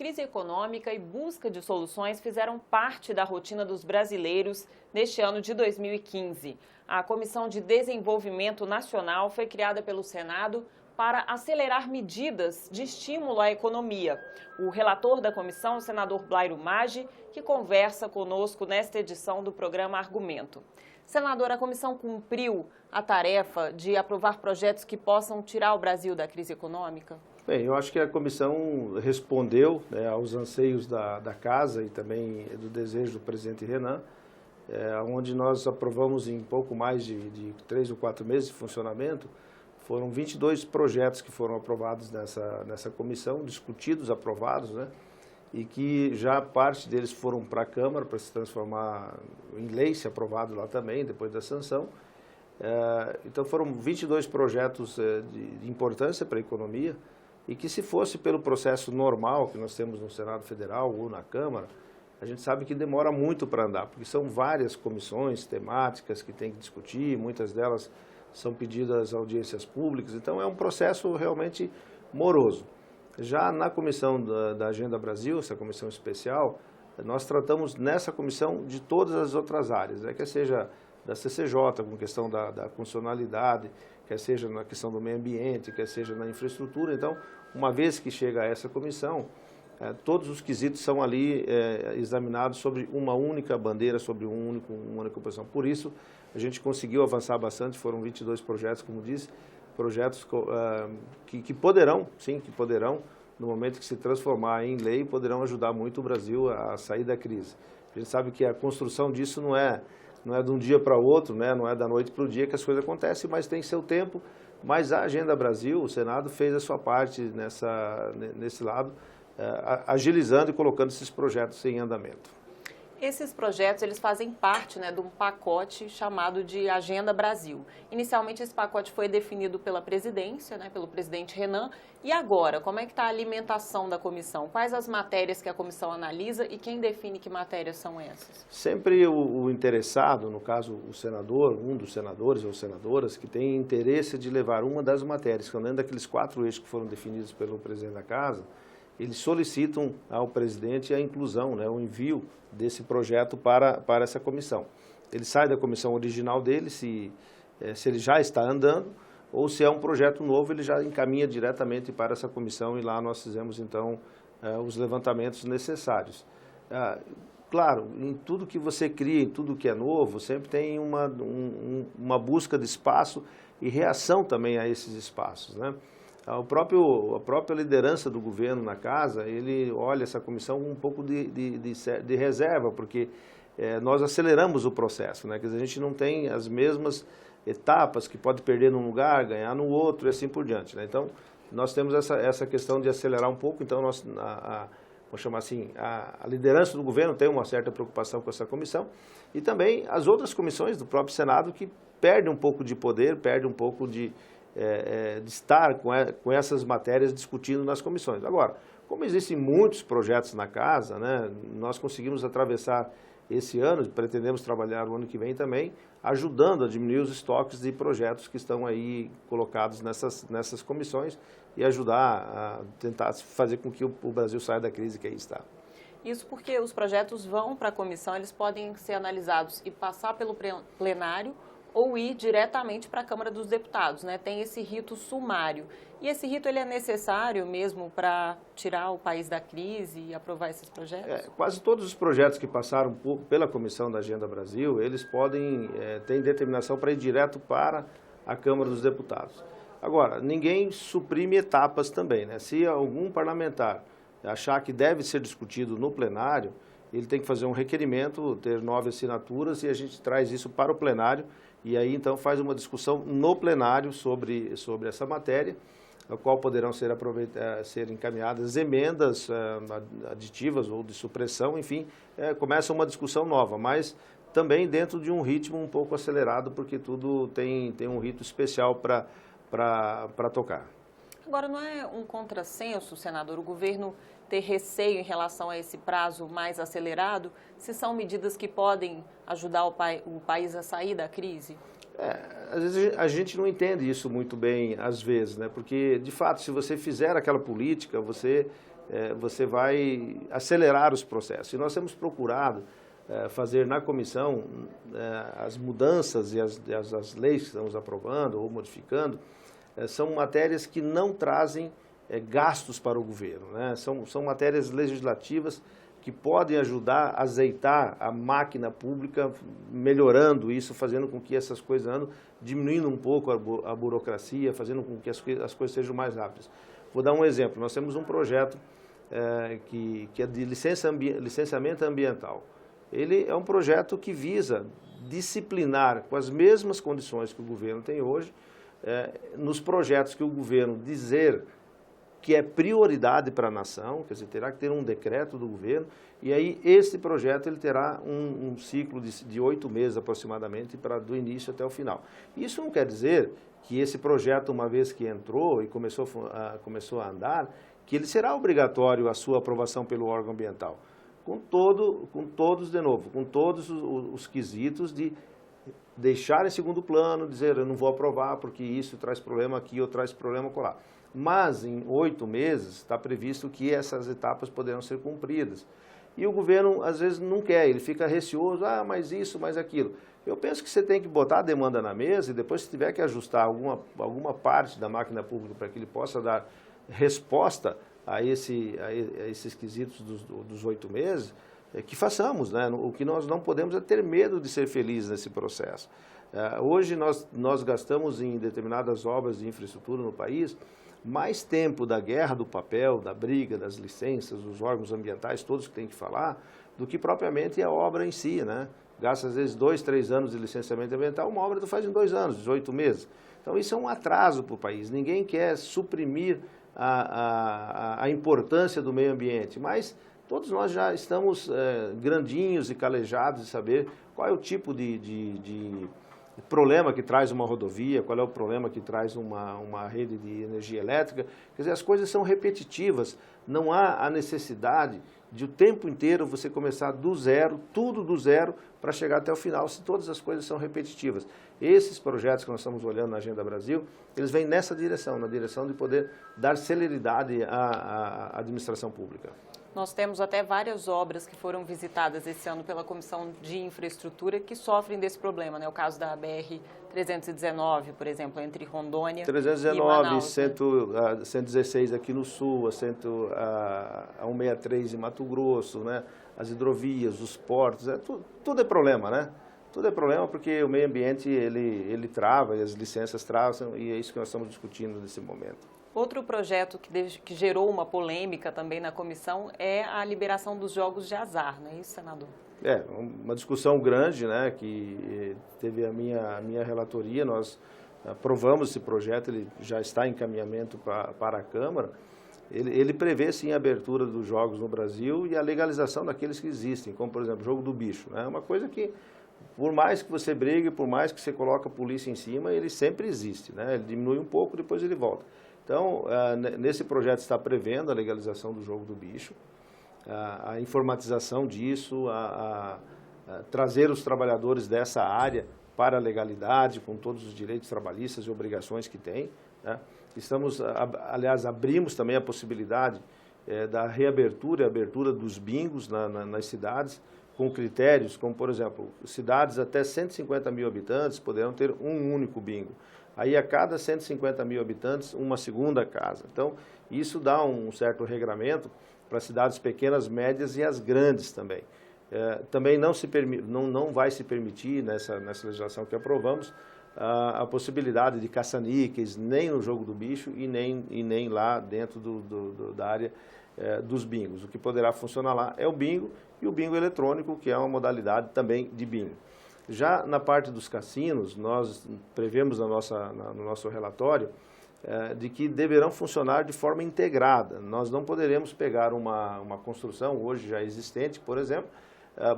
crise econômica e busca de soluções fizeram parte da rotina dos brasileiros neste ano de 2015. A Comissão de Desenvolvimento Nacional foi criada pelo Senado para acelerar medidas de estímulo à economia. O relator da comissão, o senador Blairo Maggi, que conversa conosco nesta edição do programa Argumento. Senador, a comissão cumpriu a tarefa de aprovar projetos que possam tirar o Brasil da crise econômica? Bem, eu acho que a comissão respondeu, né, aos anseios da casa e também do desejo do presidente Renan, onde nós aprovamos em pouco mais de 3 ou 4 meses de funcionamento. Foram 22 projetos que foram aprovados nessa comissão, discutidos, aprovados, né? E que já parte deles foram para a Câmara para se transformar em lei, se aprovado lá também, depois da sanção. Então foram 22 projetos de importância para a economia e que, se fosse pelo processo normal que nós temos no Senado Federal ou na Câmara, a gente sabe que demora muito para andar, porque são várias comissões temáticas que tem que discutir, muitas delas são pedidas audiências públicas, então é um processo realmente moroso. Já na comissão da Agenda Brasil, essa comissão especial, nós tratamos nessa comissão de todas as outras áreas, né? Quer seja da CCJ, com questão da constitucionalidade, quer seja na questão do meio ambiente, quer seja na infraestrutura. Então, uma vez que chega a essa comissão, todos os quesitos são ali examinados sobre uma única bandeira, sobre uma única posição. Por isso, a gente conseguiu avançar bastante, foram 22 projetos, como disse, projetos que poderão, sim, que poderão, no momento que se transformar em lei, poderão ajudar muito o Brasil a sair da crise. A gente sabe que a construção disso não é de um dia para o outro, né? Não é da noite para o dia que as coisas acontecem, mas tem seu tempo. Mas a Agenda Brasil, o Senado fez a sua parte nesse lado, agilizando e colocando esses projetos em andamento. Esses projetos, eles fazem parte, né, de um pacote chamado de Agenda Brasil. Inicialmente, esse pacote foi definido pela presidência, né, pelo presidente Renan. E agora, como é que está a alimentação da comissão? Quais as matérias que a comissão analisa e quem define que matérias são essas? Sempre o interessado, no caso o senador, um dos senadores ou senadoras, que tem interesse de levar uma das matérias, que além daqueles 4 eixos que foram definidos pelo presidente da casa, eles solicitam ao presidente a inclusão, né, o envio desse projeto para essa comissão. Ele sai da comissão original dele, se ele já está andando, ou se é um projeto novo, ele já encaminha diretamente para essa comissão e lá nós fizemos, então, os levantamentos necessários. Claro, em tudo que você cria, em tudo que é novo, sempre tem uma busca de espaço e reação também a esses espaços, né? A própria liderança do governo na casa, ele olha essa comissão com um pouco de reserva, porque nós aceleramos o processo, né? Quer dizer, a gente não tem as mesmas etapas que pode perder num lugar, ganhar no outro e assim por diante, né? Então, nós temos essa questão de acelerar um pouco, então vamos chamar assim, a liderança do governo tem uma certa preocupação com essa comissão e também as outras comissões do próprio Senado que perdem um pouco de poder, perdem um pouco de estar com essas matérias discutindo nas comissões. Agora, como existem muitos projetos na casa, né, nós conseguimos atravessar esse ano, pretendemos trabalhar o ano que vem também, ajudando a diminuir os estoques de projetos que estão aí colocados nessas comissões e ajudar a tentar fazer com que o Brasil saia da crise que aí está. Isso porque os projetos vão para a comissão, eles podem ser analisados e passar pelo plenário ou ir diretamente para a Câmara dos Deputados, né? Tem esse rito sumário. E esse rito ele é necessário mesmo para tirar o país da crise e aprovar esses projetos? Quase todos os projetos que passaram pela Comissão da Agenda Brasil, eles podem ter determinação para ir direto para a Câmara dos Deputados. Agora, ninguém suprime etapas também, né? Se algum parlamentar achar que deve ser discutido no plenário, ele tem que fazer um requerimento, ter 9 assinaturas e a gente traz isso para o plenário e aí então faz uma discussão no plenário sobre essa matéria, a qual poderão ser encaminhadas emendas aditivas ou de supressão, enfim, começa uma discussão nova, mas também dentro de um ritmo um pouco acelerado, porque tudo tem um rito especial para tocar. Agora, não é um contrassenso, senador, o governo ter receio em relação a esse prazo mais acelerado, se são medidas que podem ajudar o país a sair da crise? às vezes a gente não entende isso muito bem, às vezes, né? Porque, de fato, se você fizer aquela política, você vai acelerar os processos. E nós temos procurado fazer na comissão as mudanças e as leis que estamos aprovando ou modificando, são matérias que não trazem gastos para o governo, né? São matérias legislativas que podem ajudar a azeitar a máquina pública, melhorando isso, fazendo com que essas coisas andem, diminuindo um pouco a burocracia, fazendo com que as coisas sejam mais rápidas. Vou dar um exemplo. Nós temos um projeto que é de licenciamento ambiental. Ele é um projeto que visa disciplinar com as mesmas condições que o governo tem hoje, nos projetos que o governo dizer que é prioridade para a nação, quer dizer, terá que ter um decreto do governo, e aí esse projeto ele terá um ciclo de 8 meses aproximadamente, do início até o final. Isso não quer dizer que esse projeto, uma vez que entrou e começou a andar, que ele será obrigatório a sua aprovação pelo órgão ambiental, com todos os quesitos de deixar em segundo plano, dizer eu não vou aprovar porque isso traz problema aqui ou traz problema acolá. Mas em 8 meses está previsto que essas etapas poderão ser cumpridas. E o governo às vezes não quer, ele fica receoso, mais isso, mais aquilo. Eu penso que você tem que botar a demanda na mesa e depois se tiver que ajustar alguma parte da máquina pública para que ele possa dar resposta a esses quesitos dos 8 meses, que façamos, né? O que nós não podemos é ter medo de ser felizes nesse processo. Hoje nós gastamos em determinadas obras de infraestrutura no país mais tempo da guerra do papel, da briga, das licenças, dos órgãos ambientais, todos que têm que falar, do que propriamente a obra em si, né? Gasta às vezes 2, 3 anos de licenciamento ambiental, uma obra tu faz em 2 anos, 18 meses. Então isso é um atraso para o país. Ninguém quer suprimir a importância do meio ambiente, mas todos nós já estamos grandinhos e calejados de saber qual é o tipo de problema que traz uma rodovia, qual é o problema que traz uma rede de energia elétrica. Quer dizer, as coisas são repetitivas, não há a necessidade de o tempo inteiro você começar do zero, tudo do zero, para chegar até o final, se todas as coisas são repetitivas. Esses projetos que nós estamos olhando na Agenda Brasil, eles vêm nessa direção, na direção de poder dar celeridade à administração pública. Nós temos até várias obras que foram visitadas esse ano pela Comissão de Infraestrutura que sofrem desse problema, né? O caso da BR-319, por exemplo, entre Rondônia 319, e Manaus. 116 aqui no sul, a 163 em Mato Grosso, né? As hidrovias, os portos, tudo é problema, né? Tudo é problema porque o meio ambiente ele trava, e as licenças travam, e é isso que nós estamos discutindo nesse momento. Outro projeto que gerou uma polêmica também na comissão é a liberação dos jogos de azar, não é isso, senador? Uma discussão grande, né, que teve a minha relatoria, nós aprovamos esse projeto, ele já está em encaminhamento para a Câmara. Ele prevê, sim, a abertura dos jogos no Brasil e a legalização daqueles que existem, como, por exemplo, o jogo do bicho, né? É uma coisa que, por mais que você brigue, por mais que você coloque a polícia em cima, ele sempre existe, né? Ele diminui um pouco, depois ele volta. Então, nesse projeto está prevendo a legalização do jogo do bicho, a informatização disso, trazer os trabalhadores dessa área para a legalidade, com todos os direitos trabalhistas e obrigações que tem, né? Aliás, abrimos também a possibilidade da reabertura e abertura dos bingos nas cidades, com critérios como, por exemplo, cidades até 150 mil habitantes poderão ter um único bingo. Aí, a cada 150 mil habitantes, uma segunda casa. Então, isso dá um certo regramento para cidades pequenas, médias e as grandes também. Também não vai se permitir, nessa legislação que aprovamos, a possibilidade de caça-níqueis, nem no jogo do bicho e nem lá dentro da área dos bingos. O que poderá funcionar lá é o bingo e o bingo eletrônico, que é uma modalidade também de bingo. Já na parte dos cassinos, nós prevemos no nosso relatório de que deverão funcionar de forma integrada. Nós não poderemos pegar uma construção hoje já existente, por exemplo,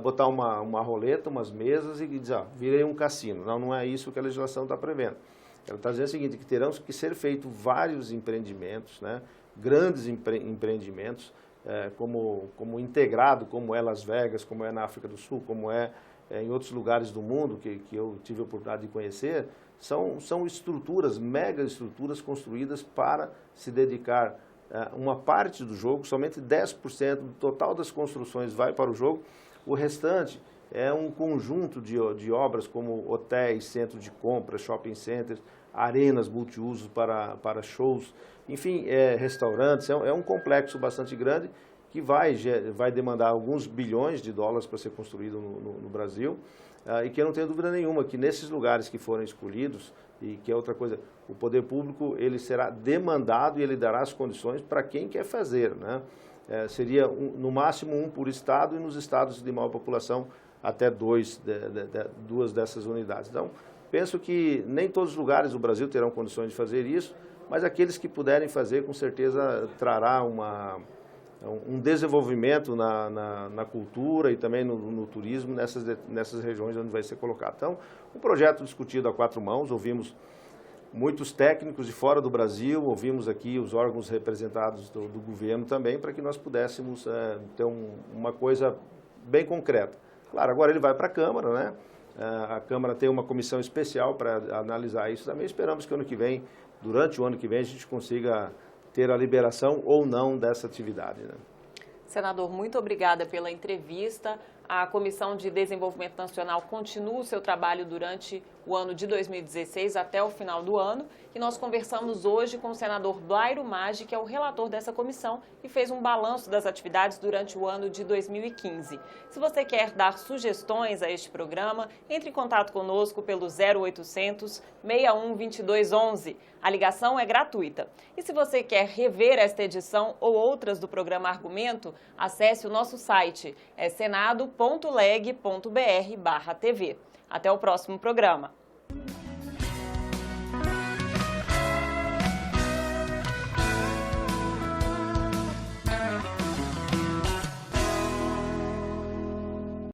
botar uma roleta, umas mesas e dizer, virei um cassino. Não é isso que a legislação está prevendo. Ela está dizendo o seguinte, que terão que ser feitos vários empreendimentos, né, grandes empreendimentos, como integrado, como é Las Vegas, como é na África do Sul, como é em outros lugares do mundo que eu tive a oportunidade de conhecer, são estruturas, mega estruturas construídas para se dedicar uma parte do jogo, somente 10% do total das construções vai para o jogo, o restante é um conjunto de obras como hotéis, centros de compras, shopping centers, arenas multiusos para shows, enfim, restaurantes, é um complexo bastante grande que vai demandar alguns bilhões de dólares para ser construído no Brasil, e que eu não tenho dúvida nenhuma que nesses lugares que forem escolhidos, e que é outra coisa, o poder público ele será demandado e ele dará as condições para quem quer fazer, né? Seria no máximo um por estado, e nos estados de maior população até duas dessas unidades. Então, penso que nem todos os lugares do Brasil terão condições de fazer isso, mas aqueles que puderem fazer, com certeza trará um desenvolvimento na cultura e também no turismo nessas regiões onde vai ser colocado. Então, um projeto discutido a quatro mãos, ouvimos muitos técnicos de fora do Brasil, ouvimos aqui os órgãos representados do governo também, para que nós pudéssemos ter uma coisa bem concreta. Claro, agora ele vai para a Câmara, né? A Câmara tem uma comissão especial para analisar isso também. Esperamos que ano que vem, durante o ano que vem, a gente consiga ter a liberação ou não dessa atividade, né? Senador, muito obrigada pela entrevista. A Comissão de Desenvolvimento Nacional continua o seu trabalho durante o ano de 2016 até o final do ano. E nós conversamos hoje com o senador Blairo Maggi, que é o relator dessa comissão e fez um balanço das atividades durante o ano de 2015. Se você quer dar sugestões a este programa, entre em contato conosco pelo 0800 61 2211. A ligação é gratuita. E se você quer rever esta edição ou outras do programa Argumento, acesse o nosso site, senado.leg.br/TV. Até o próximo programa.